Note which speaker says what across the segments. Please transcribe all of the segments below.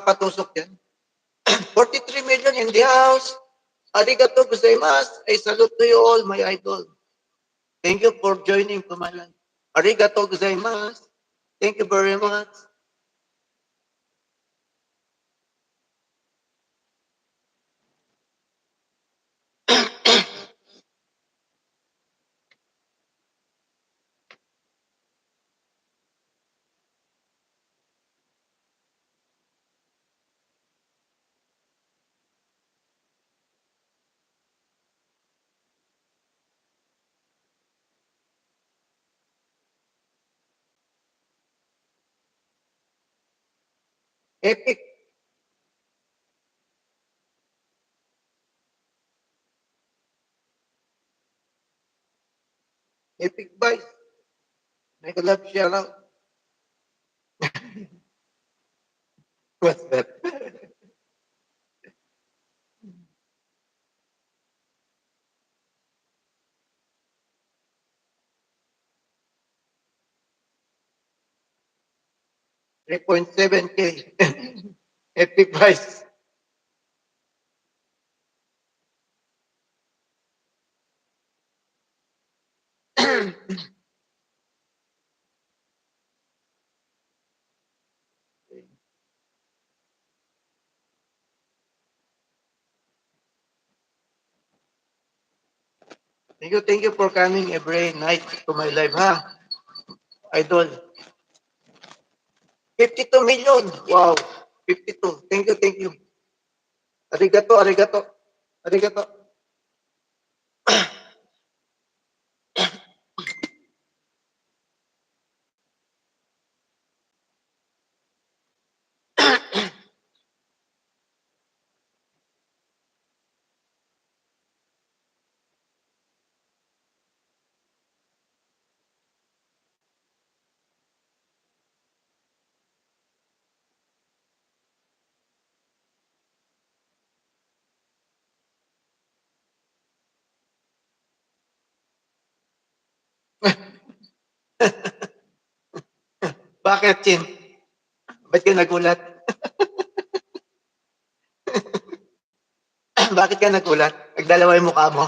Speaker 1: patusok yan. 43 million in the house. Arigato gozaimasu. I salute to you all, my idol. Thank you for joining to my life. Arigato gozaimasu. Thank you very much. Epic. Epic buys. Mega love shout out. What's that? 3.7K. Epic buys. Thank you for coming every night to my live, ha? Idol. 52 million. Wow. 52. Thank you, thank you. Arigato, arigato. Arigato. Bakit, Chin? Ba't ka nagulat? Bakit ka nagulat? Nagdalawa yung mukha mo.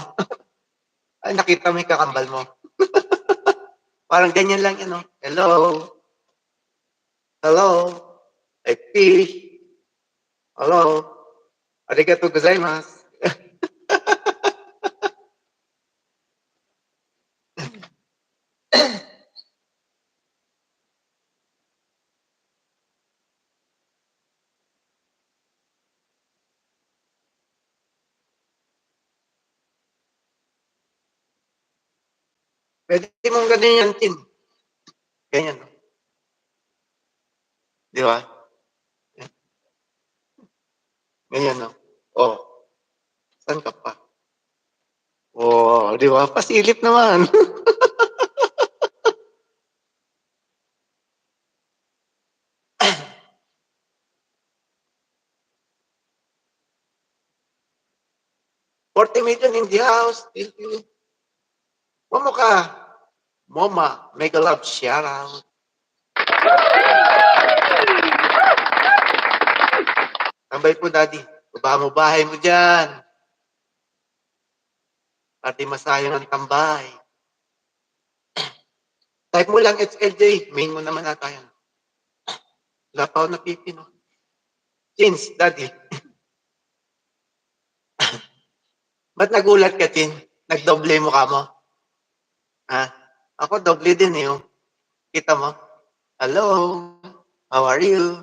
Speaker 1: Ay, nakita mo yung kakambal mo. Parang ganyan lang, you know. Hello? Hello? I fish. Hello? Arigato gozaimasu. Pwede mong ganyan yan, Chin. Ganyan. Di ba? Ganyan, no? Oh, saan ka pa? Oh, di ba? Pasilip naman. 40 million in the house. Momo ka. Moma, make a love shout out. Tambay po, daddy. Baba mo bahay mo dyan. Pati masayang ang tambay. Type mo lang HLJ. Main mo naman nata yan. Wala pa ako napipino. Chins, daddy. Ba't nagulat ka, Chin? Nagdoble mo ka mo? Ha? Ako doble din eh. Oh. Kita mo? Hello? How are you?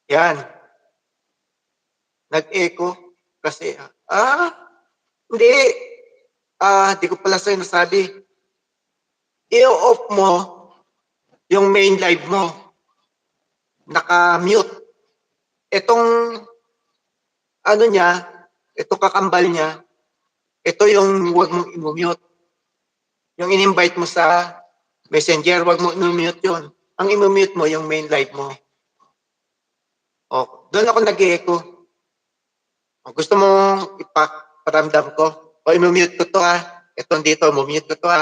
Speaker 1: Yan. Nag-echo. Kasi, hindi. Di ko pala sa'yo nasabi. I-off mo yung main live mo. Naka-mute. Itong, ano niya, ito kakambal niya, ito yung huwag mong i-mute. Yung in-invite mo sa messenger, huwag mo i-mute yun. Ang i-mute mo, yung main live mo. O, doon ako nag-echo. Gusto mo iparamdam ko? O i-mute ko to, ha? Itong dito, mumute ko to,